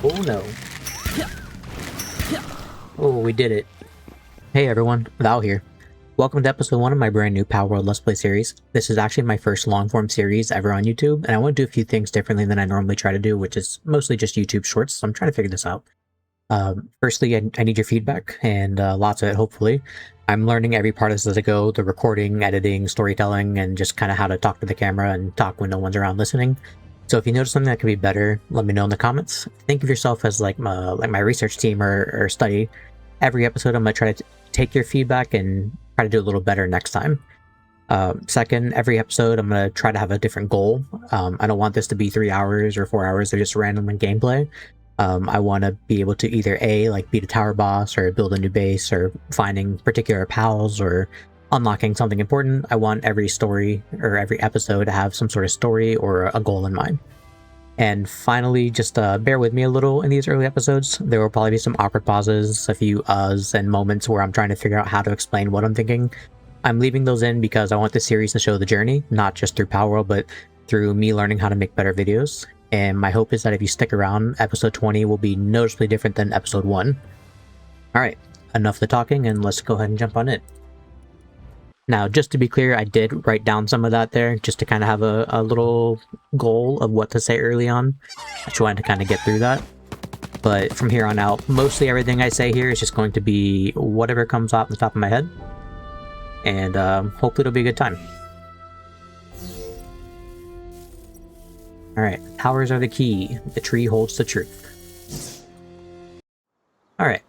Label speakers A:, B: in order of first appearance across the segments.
A: Oh no. Oh, we did it. Hey everyone, Val here. Welcome to episode 1 of my brand new Palworld Let's Play series. This is actually my first long-form series ever on YouTube, and I want to do a few things differently than I normally try to do, which is mostly just YouTube shorts, so I'm trying to figure this out. Firstly, I need your feedback, and lots of it, hopefully. I'm learning every part of this as I go, the recording, editing, storytelling, and just kind of how to talk to the camera and talk when no one's around listening. So if you notice something that could be better, let me know in the comments. Think of yourself as like my research team or study. Every episode, I'm going to try to take your feedback and try to do a little better next time. Second, every episode, I'm going to try to have a different goal. I don't want this to be 3 hours or 4 hours of just random gameplay. I want to be able to either A, like beat a tower boss or build a new base or finding particular pals or unlocking something important. I want every story or every episode to have some sort of story or a goal in mind. And finally, just bear with me a little in these early episodes. There will probably be some awkward pauses, a few uhs, and moments where I'm trying to figure out how to explain what I'm thinking. I'm leaving those in because I want the series to show the journey, not just through Palworld, but through me learning how to make better videos. And my hope is that if you stick around, episode 20 will be noticeably different than episode 1. Alright, enough of the talking, and let's go ahead and jump on it. Now, just to be clear, I did write down some of that there, just to kind of have a little goal of what to say early on. I just wanted to kind of get through that. But from here on out, mostly everything I say here is just going to be whatever comes off the top of my head. And hopefully it'll be a good time. Alright, towers are the key. The tree holds the truth. Alright,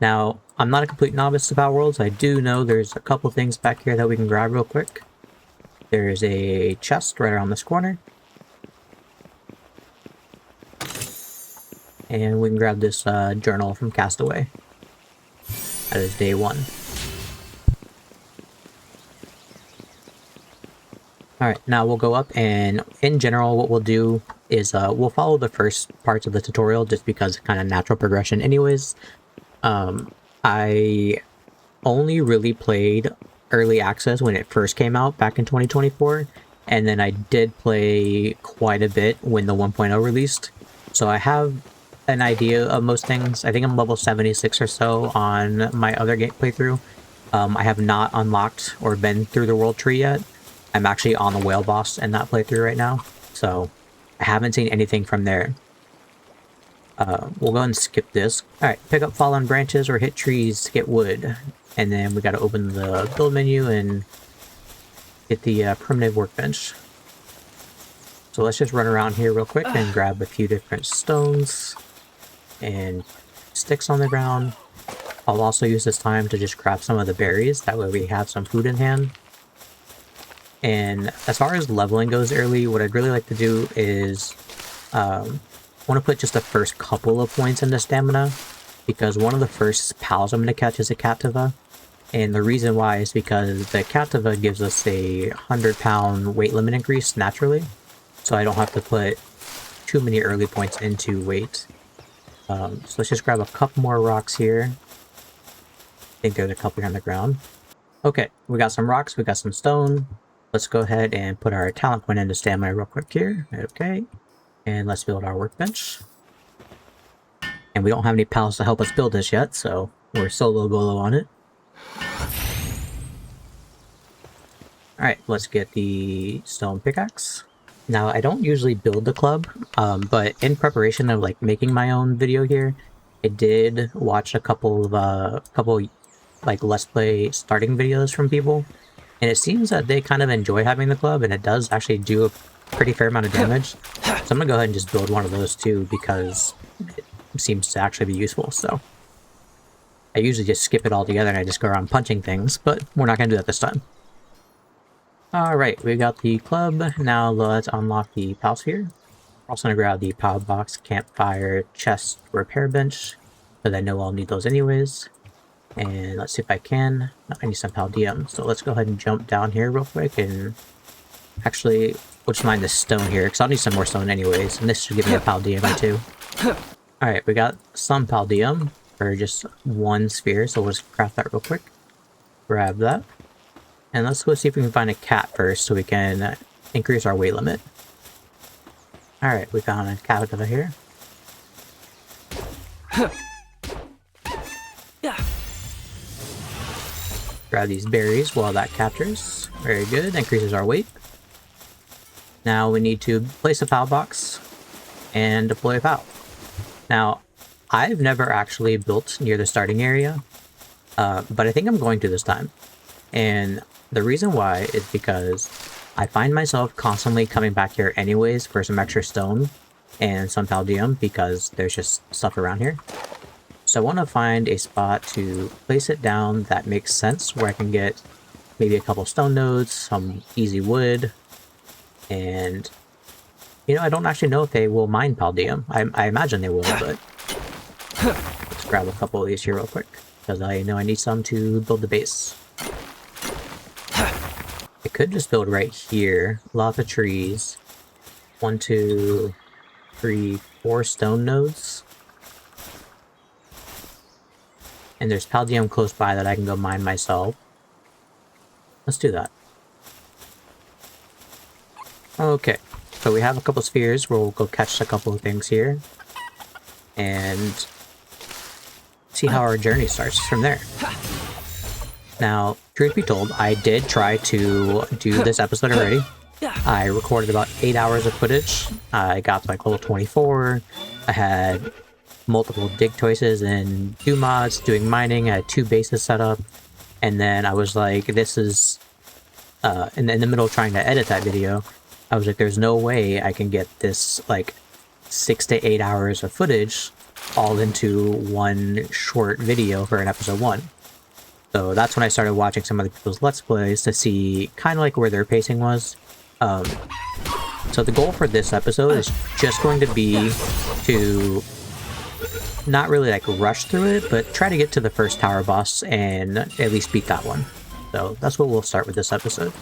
A: now, I'm not a complete novice to Palworld, so I do know there's a couple things back here that we can grab real quick. There's a chest right around this corner. And we can grab this journal from Castaway. That is day 1. Alright, now we'll go up, and in general what we'll do is we'll follow the first parts of the tutorial just because it's kind of natural progression anyways. I only really played early access when it first came out back in 2024, and then I did play quite a bit when the 1.0 released. So I have an idea of most things. I think I'm level 76 or so on my other game playthrough. I have not unlocked or been through the world tree yet. I'm actually on the whale boss in that playthrough right now, so I haven't seen anything from there. We'll go and skip this. Alright, pick up fallen branches or hit trees to get wood. And then we gotta open the build menu and get the primitive workbench. So let's just run around here real quick and grab a few different stones and sticks on the ground. I'll also use this time to just grab some of the berries, that way we have some food in hand. And as far as leveling goes early, what I'd really like to do is I want to put just the first couple of points into stamina, because one of the first pals I'm going to catch is a Captiva, and the reason why is because the Captiva gives us a 100-pound weight limit increase naturally, so I don't have to put too many early points into weight. So let's just grab a couple more rocks here. I think there's a couple here on the ground. Okay, we got some rocks, we got some stone. Let's go ahead and put our talent point into stamina real quick here. Okay. And let's build our workbench. And we don't have any pals to help us build this yet, so we're solo bolo on it. Alright, let's get the stone pickaxe. Now, I don't usually build the club, but in preparation of like making my own video here, I did watch a couple like Let's Play starting videos from people, and it seems that they kind of enjoy having the club, and it does actually do a pretty fair amount of damage. So I'm gonna go ahead and just build one of those too, because it seems to actually be useful. So I usually just skip it all together and I just go around punching things, but we're not gonna do that this time. Alright, we got the club. Now let's unlock the pal sphere. We're also gonna grab the power box, campfire, chest, repair bench, because I know I'll need those anyways. And let's see if I can. I need some palladium, so let's go ahead and jump down here real quick and actually, we'll just mine this stone here, because I'll need some more stone anyways, and this should give me a palladium or 2. Alright, we got some palladium for just 1 sphere, so we'll just craft that real quick. Grab that. And let's go see if we can find a cat first, so we can increase our weight limit. Alright, we found a cat over here. Grab these berries while that captures. Very good. Increases our weight. Now we need to place a PAL box and deploy a PAL. Now, I've never actually built near the starting area, but I think I'm going to this time. And the reason why is because I find myself constantly coming back here anyways for some extra stone and some paldium because there's just stuff around here. So I want to find a spot to place it down that makes sense, where I can get maybe a couple stone nodes, some easy wood, and you know, I don't actually know if they will mine paldium. I imagine they will, but let's grab a couple of these here real quick because I know I need some to build the base. I could just build right here. Lots of trees. 1, 2, 3, 4 stone nodes. And there's paldium close by that I can go mine myself. Let's do that. Okay, so we have a couple spheres. We'll go catch a couple of things here. And see how our journey starts from there. Now, truth be told, I did try to do this episode already. I recorded about 8 hours of footage. I got to like level 24. I had multiple dig choices and 2 mods, doing mining. I had 2 bases set up. And then I was like, this is... in the middle of trying to edit that video, I was like, there's no way I can get this like 6 to 8 hours of footage all into one short video for an episode 1. So that's when I started watching some other people's Let's Plays to see kind of like where their pacing was. So the goal for this episode is just going to be to not really like rush through it, but try to get to the first tower boss and at least beat that one. So that's what we'll start with this episode.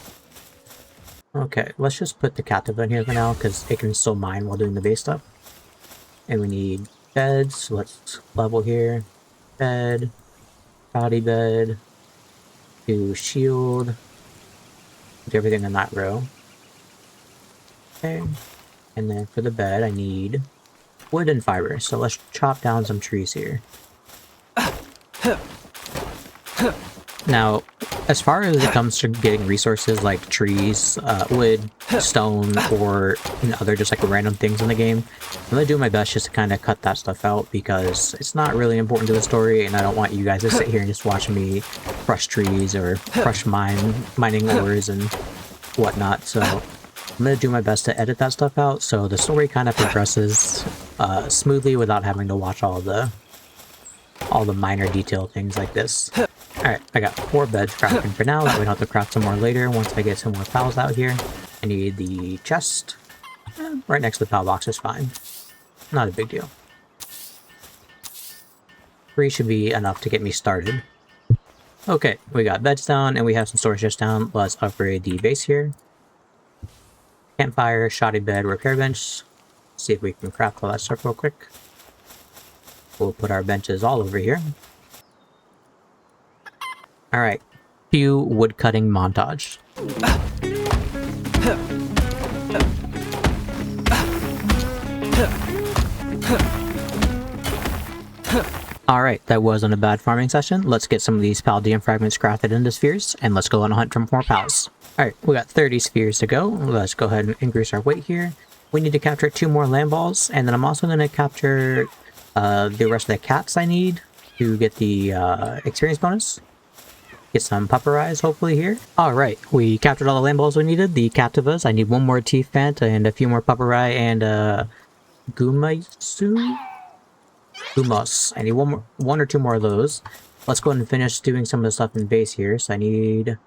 A: Okay, let's just put the captive in here for now because it can still mine while doing the base stuff. And we need beds, so let's level here. Bed, body bed, do shield, do everything in that row. Okay, and then for the bed I need wood and fiber, so let's chop down some trees here. Now, as far as it comes to getting resources like trees, wood, stone, or other just like random things in the game, I'm gonna do my best just to kind of cut that stuff out because it's not really important to the story, and I don't want you guys to sit here and just watch me crush trees or crush mining ores and whatnot. So I'm gonna do my best to edit that stuff out so the story kind of progresses smoothly without having to watch all the minor detail things like this. Alright, I got 4 beds crafting for now, that we don't have to craft some more later once I get some more pals out here. I need the chest. Right next to the pal box is fine. Not a big deal. 3 should be enough to get me started. Okay, we got beds down and we have some storage just down. Let's upgrade the base here. Campfire, shoddy bed, repair bench. See if we can craft all that stuff real quick. We'll put our benches all over here. Alright, cue woodcutting montage. Alright, that wasn't a bad farming session. Let's get some of these paldium fragments crafted into spheres, and let's go on a hunt for more pals. Alright, we got 30 spheres to go. Let's go ahead and increase our weight here. We need to capture 2 more land balls, and then I'm also going to capture the rest of the cats I need to get the experience bonus. Get some pupper eyes, hopefully, here. Alright, we captured all the land balls we needed, the captivas. I need 1 more teeth fant and a few more pupper eye and Gumos. I need 1 or 2 more of those. Let's go ahead and finish doing some of the stuff in base here. So I need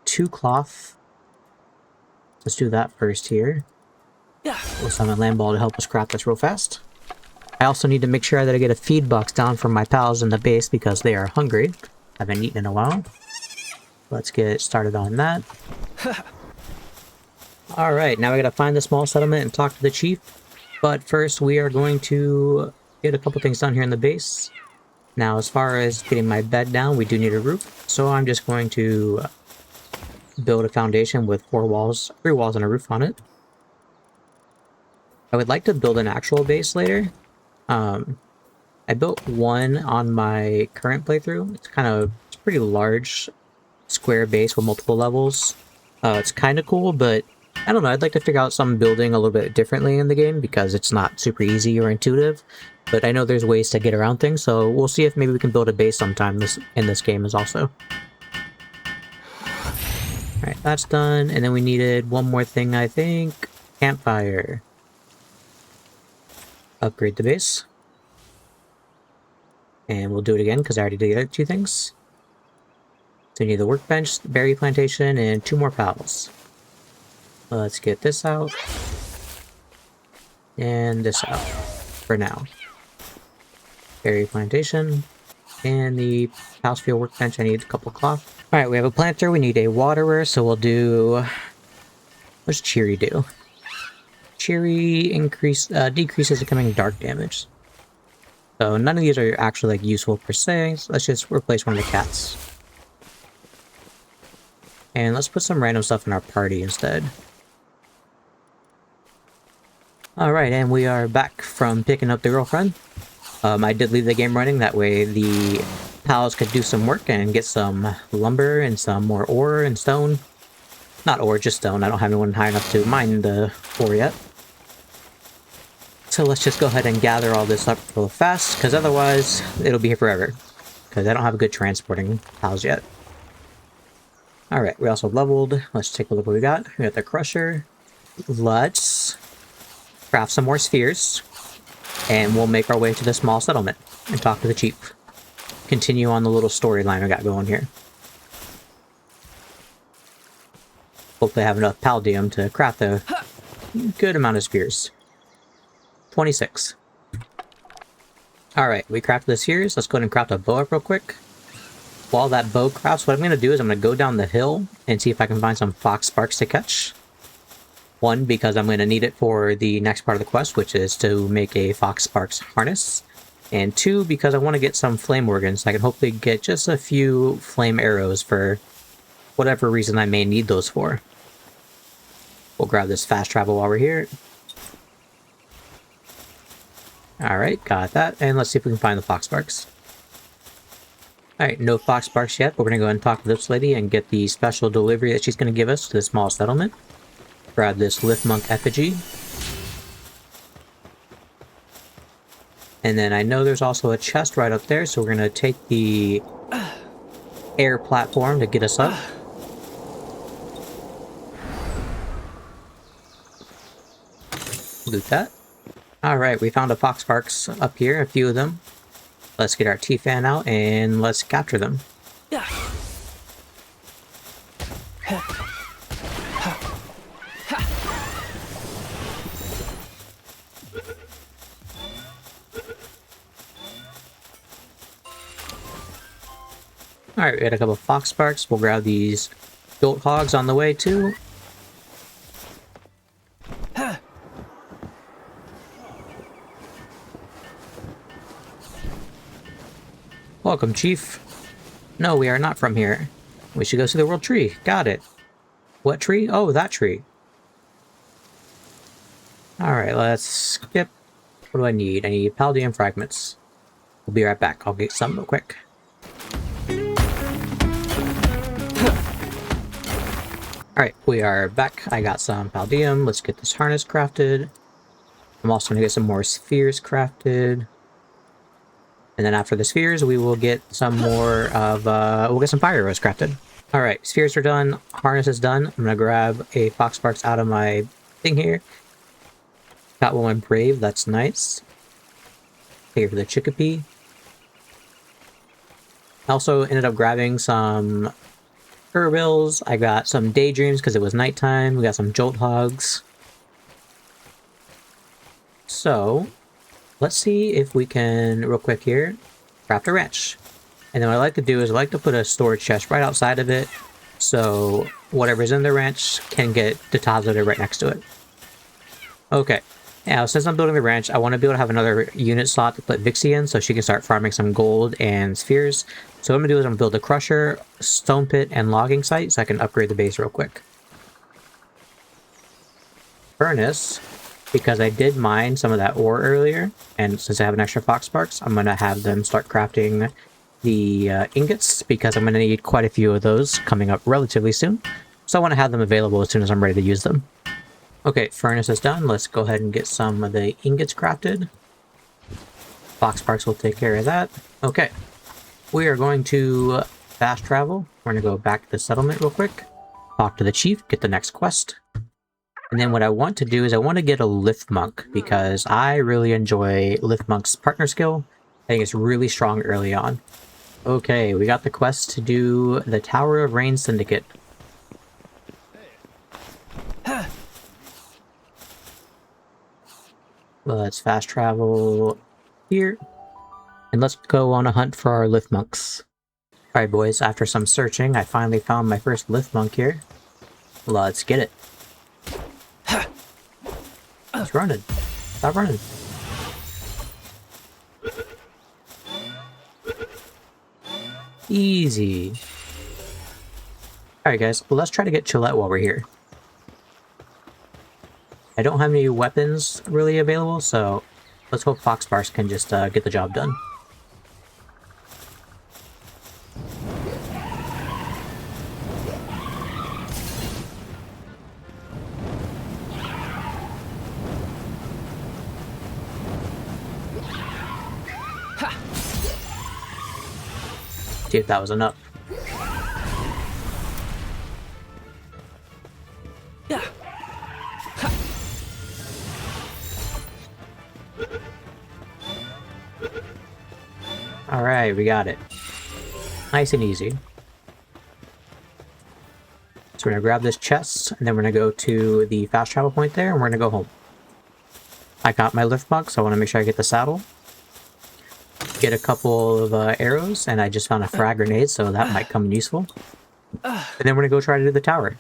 A: 2 cloth. Let's do that first here. We'll summon land ball to help us craft this real fast. I also need to make sure that I get a feed box down for my pals in the base because they are hungry. Haven't eaten in a while. Let's get started on that. Alright, now we gotta find the small settlement and talk to the chief. But first we are going to get a couple things done here in the base. Now as far as getting my bed down, we do need a roof. So I'm just going to build a foundation with 3 walls and a roof on it. I would like to build an actual base later. I built one on my current playthrough. It's it's a pretty large square base with multiple levels. It's kind of cool, but I don't know. I'd like to figure out some building a little bit differently in the game because it's not super easy or intuitive. But I know there's ways to get around things, so we'll see if maybe we can build a base sometime in this game as also. Alright, that's done. And then we needed one more thing, I think. Campfire. Upgrade the base. And we'll do it again because I already did the other two things. So we need the workbench, the berry plantation, and 2 more pals. Let's get this out. And this out. For now. Berry plantation. And the house field workbench, I need a couple of cloth. Alright, we have a planter, we need a waterer, so we'll do... What's Cheery do? Cheery decreases incoming dark damage. So none of these are actually useful per se, so let's just replace one of the cats. And let's put some random stuff in our party instead. Alright, and we are back from picking up the girlfriend. I did leave the game running, that way the pals could do some work and get some lumber and some more ore and stone. Not ore, just stone. I don't have anyone high enough to mine the ore yet. So let's just go ahead and gather all this up real fast, because otherwise it'll be here forever. Because I don't have a good transporting pals yet. Alright, we also leveled. Let's take a look what we got. We got the crusher. Let's craft some more spheres. And we'll make our way to the small settlement and talk to the chief. Continue on the little storyline I got going here. Hopefully I have enough palladium to craft a good amount of spheres. 26. Alright, we crafted the spheres. Let's go ahead and craft a bow up real quick. While that bow crafts, what I'm going to do is I'm going to go down the hill and see if I can find some fox sparks to catch. One, because I'm going to need it for the next part of the quest, which is to make a fox sparks harness. And 2, because I want to get some flame organs, so I can hopefully get just a few flame arrows for whatever reason I may need those for. We'll grab this fast travel while we're here. Alright, got that. And let's see if we can find the fox sparks. Alright, no fox sparks yet, but we're going to go ahead and talk to this lady and get the special delivery that she's going to give us to the small settlement. Grab this lift monk effigy. And then I know there's also a chest right up there, so we're going to take the air platform to get us up. Loot that. Alright, we found a fox sparks up here, a few of them. Let's get our T-fan out and let's capture them. Alright, we got a couple of fox sparks. We'll grab these goat hogs on the way too. Welcome, Chief. No, we are not from here. We should go see the world tree. Got it. What tree? Oh, that tree. Alright, let's skip. What do I need? I need palladium fragments. We'll be right back. I'll get some real quick. Alright, we are back. I got some palladium. Let's get this harness crafted. I'm also going to get some more spheres crafted. And then after the spheres, we will get some more of, we'll get some fire arrows crafted. Alright, spheres are done. Harness is done. I'm going to grab a fox sparks out of my thing here. Got one brave. That's nice. Take it for the chickpea. Also ended up grabbing some Urbills. I got some daydreams because it was nighttime. We got some jolt hogs. So, let's see if we can, real quick here, craft a ranch. And then what I like to do is I like to put a storage chest right outside of it, so whatever's in the ranch can get deposited right next to it. Okay, now since I'm building the ranch, I want to be able to have another unit slot to put Vixie in so she can start farming some gold and spheres. So what I'm going to do is I'm going to build a crusher, stone pit, and logging site so I can upgrade the base real quick. Furnace. because I did mine some of that ore earlier, and since I have an extra fox sparks, I'm going to have them start crafting the ingots, because I'm going to need quite a few of those coming up relatively soon. So I want to have them available as soon as I'm ready to use them. Okay, furnace is done. Let's go ahead and get some of the ingots crafted. Fox sparks will take care of that. Okay, we are going to fast travel. We're going to go back to the settlement real quick, talk to the chief, get the next quest. And then what I want to do is I want to get a Lift Monk, because I really enjoy Lift Monk's partner skill. I think it's really strong early on. Okay, we got the quest to do the Tower of Rain Syndicate. Let's fast travel here. And let's go on a hunt for our Lift Monks. Alright boys, after some searching, I finally found my first Lift Monk here. Let's get it. He's running. Stop running. Easy. Alright guys, well, let's try to get Chillette while we're here. I don't have any weapons really available, so let's hope Fox Sparks can just get the job done. See if that was enough. Alright, we got it. Nice and easy. So we're gonna grab this chest, and then we're gonna go to the fast travel point there, and we're gonna go home. I got my lift box, so I want to make sure I get the saddle. Get a couple of arrows, and I just found a frag grenade, so that might come in useful. And then we're gonna go try to do the tower.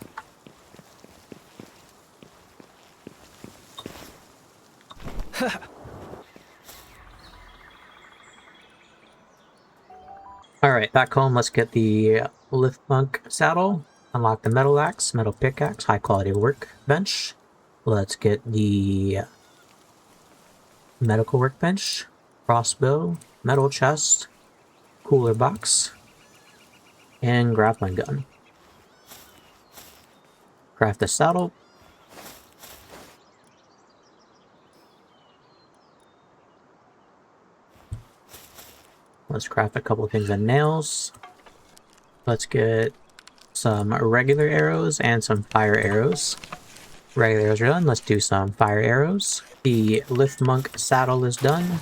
A: Alright, back home, let's get the Lift Monk saddle, unlock the metal axe, metal pickaxe, high quality workbench. Let's get the medical workbench, crossbow, metal chest, cooler box, and grappling gun. Craft the saddle. Let's craft a couple things of nails. Let's get some regular arrows and some fire arrows. Regular arrows are done. Let's do some fire arrows. The Lift Monk saddle is done.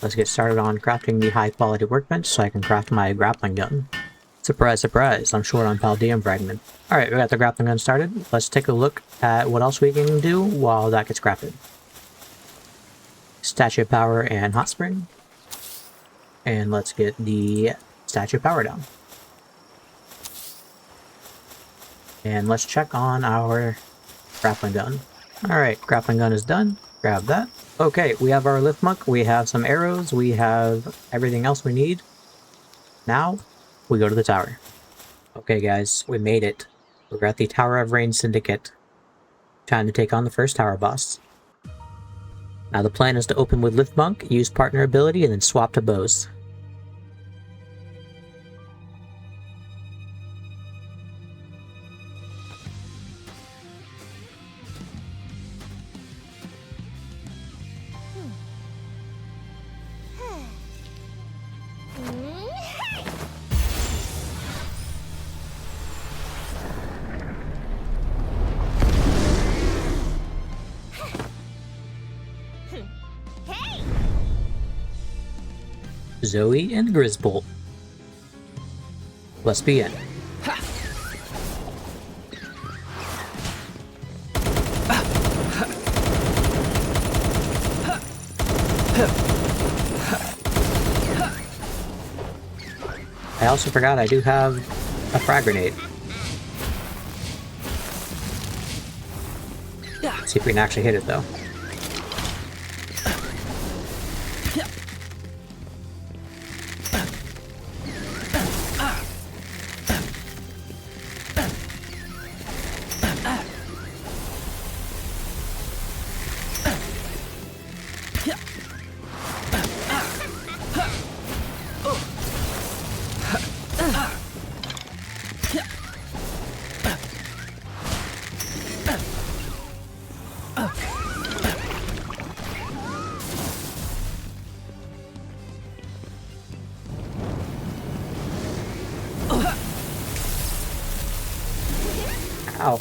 A: Let's get started on crafting the high quality workbench so I can craft my grappling gun. Surprise, surprise, I'm short on palladium fragment. Alright, we got the grappling gun started. Let's take a look at what else we can do while that gets crafted. Statue of Power and Hot Spring. And let's get the Statue of Power down. And let's check on our grappling gun. Alright, grappling gun is done. Grab that. Okay, we have our Lift Monk, we have some arrows, we have everything else we need. Now, we go to the tower. Okay guys, we made it. We're at the Tower of Rain Syndicate. Time to take on the first tower boss. Now the plan is to open with Lift Monk, use partner ability, and then swap to bows. Zoe and Grisbolt. Let's begin. I also forgot I do have a frag grenade. Let's see if we can actually hit it though. Ow.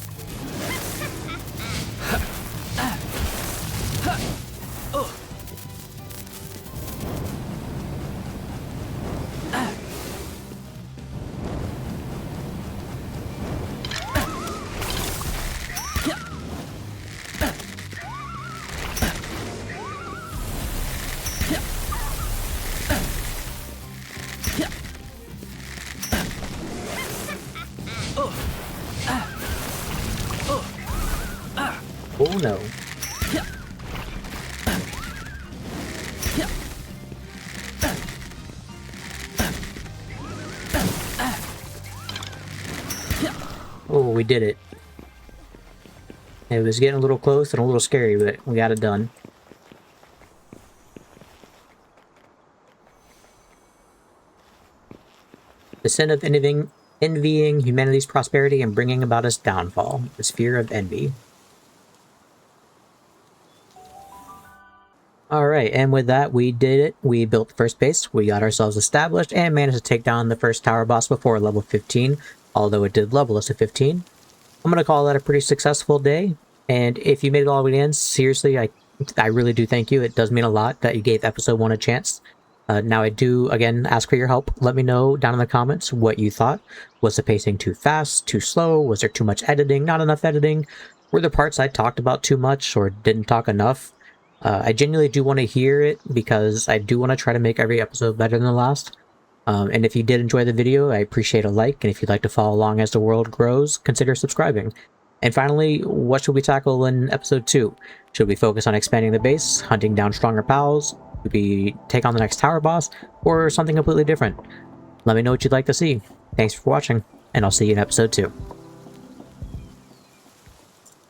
A: Oh no. Oh, we did it. It was getting a little close and a little scary, but we got it done. The sin of envying humanity's prosperity and bringing about its downfall. The sphere of envy. Alright, and with that, we did it. We built the first base, we got ourselves established, and managed to take down the first tower boss before level 15, although it did level us to 15. I'm going to call that a pretty successful day, and if you made it all the way in, seriously, I really do thank you. It does mean a lot that you gave episode 1 a chance. Now I do, again, ask for your help. Let me know down in the comments what you thought. Was the pacing too fast, too slow? Was there too much editing, not enough editing? Were there parts I talked about too much or didn't talk enough? I genuinely do want to hear it because I do want to try to make every episode better than the last. And if you did enjoy the video, I appreciate a like, and if you'd like to follow along as the world grows, consider subscribing. And finally, what should we tackle in episode 2? Should we focus on expanding the base, hunting down stronger pals? Should we take on the next tower boss, or something completely different? Let me know what you'd like to see. Thanks for watching, and I'll see you in episode 2.